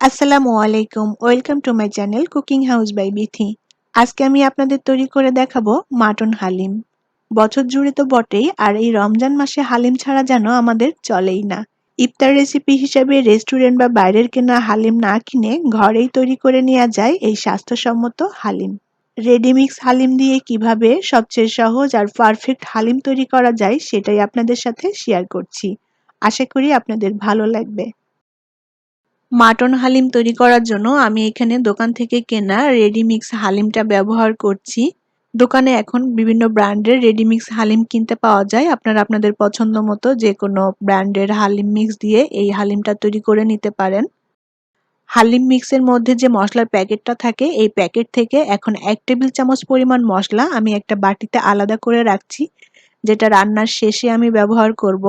আসসালামু আলাইকুম। Welcome to my channel cooking house by Bithi. আজকে আমি আপনাদের তৈরি করে দেখাবো মাটন হালিম। বছর জুড়ে তো বটেই, আর এই রমজান মাসে হালিম ছাড়া যেন আমাদের চলেই না। ইফতার রেসিপি হিসেবে রেস্টুরেন্ট বা বাইরের কেনা হালিম না কিনে ঘরেই তৈরি করে নেওয়া যায় এই স্বাস্থ্যসম্মত হালিম। রেডিমিক্স হালিম দিয়ে কিভাবে সবচেয়ে সহজ আর পারফেক্ট হালিম তৈরি করা যায় সেটাই আপনাদের সাথে শেয়ার করছি। আশা করি আপনাদের ভালো লাগবে। মাটন হালিম তৈরি করার জন্য আমি এখানে দোকান থেকে কেনা রেডিমিক্স হালিমটা ব্যবহার করছি। দোকানে এখন বিভিন্ন ব্র্যান্ডের রেডিমিক্স হালিম কিনতে পাওয়া যায়। আপনারা আপনাদের পছন্দ মতো যে কোনো ব্র্যান্ডের হালিম মিক্স দিয়ে এই হালিমটা তৈরি করে নিতে পারেন। হালিম মিক্সের মধ্যে যে মশলার প্যাকেটটা থাকে এই প্যাকেট থেকে এখন ১ টেবিল চামচ পরিমাণ মশলা আমি একটা বাটিতে আলাদা করে রাখছি, যেটা রান্নার শেষে আমি ব্যবহার করব।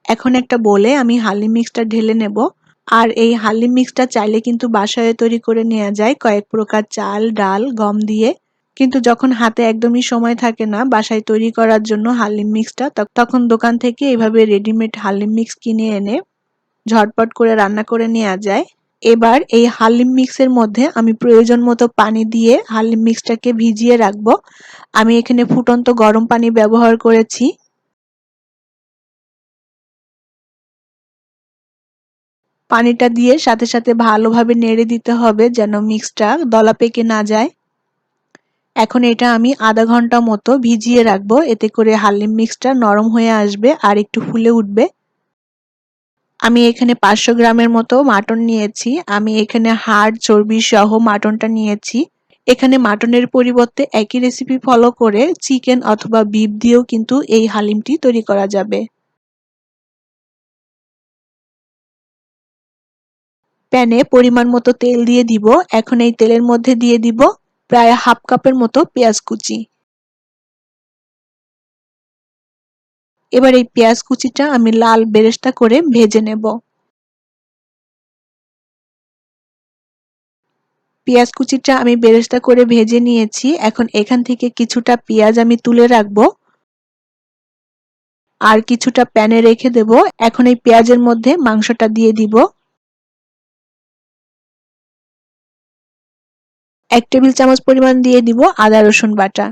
এখন একটা বোলে আমি হালিম মিক্সটা ঢেলে নেব। আর এই হালিম মিক্সটা চাইলে কিন্তু বাসায় তৈরি করে নেওয়া যায় কয়েক প্রকার চাল, ডাল, গম দিয়ে। কিন্তু যখন হাতে একদমই সময় থাকে না বাসায় তৈরি করার জন্য হালিম মিক্সটা, তখন দোকান থেকে এভাবে রেডিমেড হালিম মিক্স কিনে এনে ঝটপট করে রান্না করে নেওয়া যায়। এবার এই হালিম মিক্সের মধ্যে আমি প্রয়োজন মতো পানি দিয়ে হালিম মিক্সটাকে ভিজিয়ে রাখবো। আমি এখানে ফুটন্ত গরম পানি ব্যবহার করেছি। পানিটা দিয়ে সাথে সাথে ভালোভাবে নেড়ে দিতে হবে যেন মিক্সটা দলা পেকে না যায়। এখন এটা আমি আধা ঘন্টা মতো ভিজিয়ে রাখবো, এতে করে হালিম মিক্সটা নরম হয়ে আসবে আর একটু ফুলে উঠবে। আমি এখানে 500 গ্রামের মতো মাটন নিয়েছি। আমি এখানে হাড় চর্বি সহ মাটনটা নিয়েছি। এখানে মাটনের পরিবর্তে একই রেসিপি ফলো করে চিকেন অথবা বিফ দিয়েও কিন্তু এই হালিমটি তৈরি করা যাবে। প্যানে পরিমাণ মতো তেল দিয়ে দিব। এখন এই তেলের মধ্যে দিয়ে দিব প্রায় হাফ কাপের মতো পেঁয়াজ কুচি। এবার এই পেঁয়াজ কুচিটা আমি লাল বেরেস্তা করে ভেজে নেব। পেঁয়াজ কুচিটা আমি বেরেস্তা করে ভেজে নিয়েছি। এখন এখান থেকে কিছুটা পেঁয়াজ আমি তুলে রাখবো আর কিছুটা প্যানে রেখে দেব। এখন এই পেঁয়াজের মধ্যে মাংসটা দিয়ে দিব। 1 টেবিল চামচ পরিমাণ দিয়ে দিব আদা রসুন বাটা।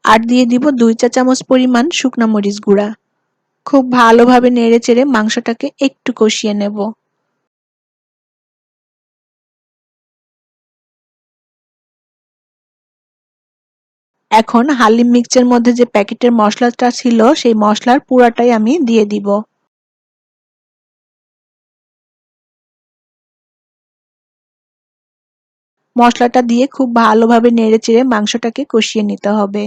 আর দিয়ে দিব 2 চা চামচ পরিমাণ শুকনা মরিচ গুঁড়া। খুব ভালোভাবে নেড়েচেড়ে মাংসটাকে একটু কষিয়ে নেব। এখন হালিম মিক্সের মধ্যে যে প্যাকেটের মশলাটা ছিল সেই মশলার পুরাটাই আমি দিয়ে দিব। মশলাটা দিয়ে খুব ভালোভাবে নেড়েচেড়ে মাংসটাকে কষিয়ে নিতে হবে।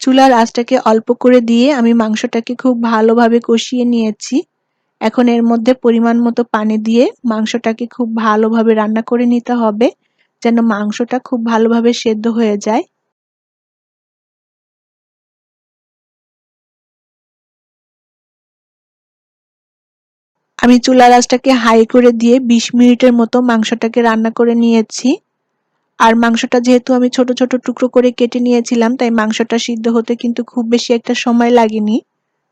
চুলার আঁচটাকে অল্প করে দিয়ে আমি মাংসটাকে খুব ভালোভাবে কষিয়ে নিয়েছি। এখন এর মধ্যে পরিমাণ মতো পানি দিয়ে মাংসটাকে খুব ভালোভাবে রান্না করে নিতে হবে, যেন মাংসটা খুব ভালোভাবে সেদ্ধ হয়ে যায়। আমি চুলার আঁচটাকে হাই করে দিয়ে ২০ মিনিটের মতো মাংসটাকে রান্না করে নিয়েছি। আর মাংসটা যেহেতু আমি ছোট ছোট টুকরো করে কেটে নিয়েছিলাম তাই মাংসটা সিদ্ধ হতে কিন্তু খুব বেশি একটা সময় লাগেনি।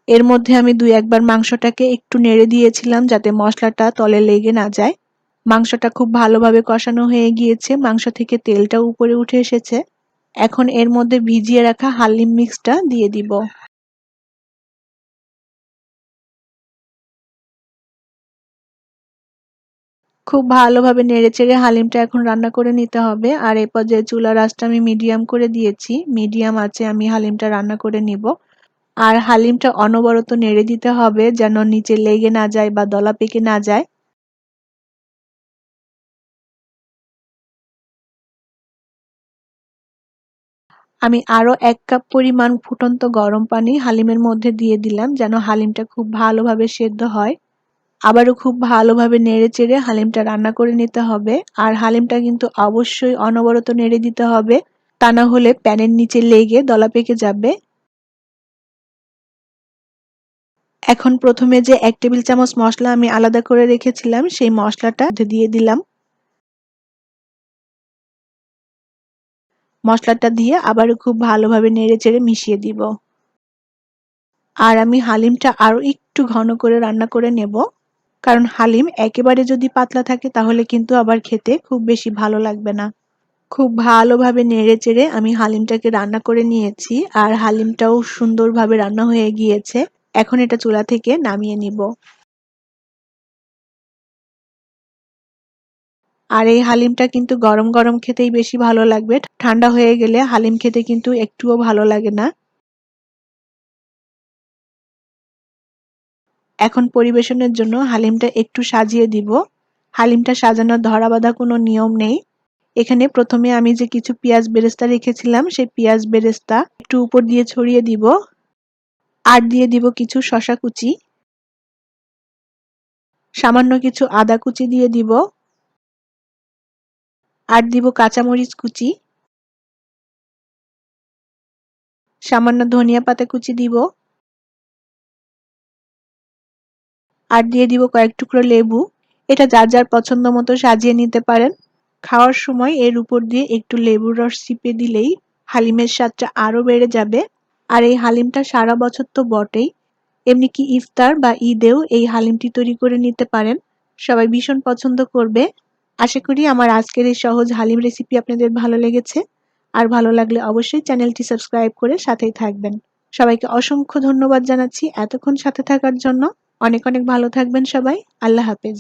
এর মধ্যে আমি ২-১ বার মাংসটাকে একটু নেড়ে দিয়েছিলাম যাতে মশলাটা তলে লেগে না যায়। মাংসটা খুব ভালোভাবে কষানো হয়ে গিয়েছে, মাংস থেকে তেলটাও উপরে উঠে এসেছে। এখন এর মধ্যে ভিজিয়ে রাখা হালিম মিক্সটা দিয়ে দিব। খুব ভালোভাবে নেড়েচেড়ে হালিমটা এখন রান্না করে নিতে হবে। আর এই পর্যায়ে চুলার আঁচটা আমি মিডিয়াম করে দিয়েছি। মিডিয়াম আঁচে আমি হালিমটা রান্না করে নিব। আর হালিমটা অনবরত নেড়ে দিতে হবে যেন নিচে লেগে না যায় বা দলা পেকে না যায়। আমি আরো ১ কাপ পরিমাণ ফুটন্ত গরম পানি হালিমের মধ্যে দিয়ে দিলাম যেন হালিমটা খুব ভালোভাবে সেদ্ধ হয়। আবারও খুব ভালোভাবে নেড়েচেড়ে হালিমটা রান্না করে নিতে হবে। আর হালিমটা কিন্তু অবশ্যই অনবরত নেড়ে দিতে হবে, তা না হলে প্যানের নিচে লেগে দলা পেকে যাবে। এখন প্রথমে যে ১ টেবিল চামচ মসলা আমি আলাদা করে রেখেছিলাম সেই মসলাটা দিয়ে দিলাম। মসলাটা দিয়ে আবারও খুব ভালোভাবে নেড়েচেড়ে মিশিয়ে দিব। আর আমি হালিমটা আরো একটু ঘন করে রান্না করে নেব, কারণ হালিম একেবারে যদি পাতলা থাকে তাহলে কিন্তু আবার খেতে খুব বেশি ভালো লাগবে না। খুব ভালোভাবে নেড়েচেড়ে আমি হালিমটাকে রান্না করে নিয়েছি, আর হালিমটাও সুন্দরভাবে রান্না হয়ে গিয়েছে। এখন এটা চুলা থেকে নামিয়ে নিব। আর এই হালিমটা কিন্তু গরম গরম খেতেই বেশি ভালো লাগবে, ঠান্ডা হয়ে গেলে হালিম খেতে কিন্তু একটুও ভালো লাগে না। এখন পরিবেশনের জন্য হালিমটা একটু সাজিয়ে দিব। হালিমটা সাজানোর ধরাবাঁধা কোনো নিয়ম নেই। এখানে প্রথমে আমি যে কিছু পেঁয়াজ বেরেস্তা রেখেছিলাম সেই পেঁয়াজ বেরেস্তা একটু উপর দিয়ে ছড়িয়ে দিব। আর দিয়ে দিব কিছু শসা কুচি, সামান্য কিছু আদা কুচি দিয়ে দিব, আর দিব কাঁচামরিচ কুচি, সামান্য ধনিয়া পাতা কুচি দিব, আর দিয়ে দিব কয়েক টুকরো লেবু। এটা যার যার পছন্দ মতো সাজিয়ে নিতে পারেন। খাওয়ার সময় এর উপর দিয়ে একটু লেবুর রস চিপে দিলেই হালিমের স্বাদটা আরো বেড়ে যাবে। আর এই হালিমটা সারা বছর তো বটেই, এমনি কি ইফতার বা ঈদেও এই হালিমটি তৈরি করে নিতে পারেন। সবাই ভীষণ পছন্দ করবে। আশা করি আমার আজকের এই সহজ হালিম রেসিপি আপনাদের ভালো লেগেছে। আর ভালো লাগলে অবশ্যই চ্যানেলটি সাবস্ক্রাইব করে সাথেই থাকবেন। সবাইকে অসংখ্য ধন্যবাদ জানাচ্ছি এতক্ষণ সাথে থাকার জন্য। অনেক অনেক ভালো থাকবেন সবাই। আল্লাহ হাফেজ।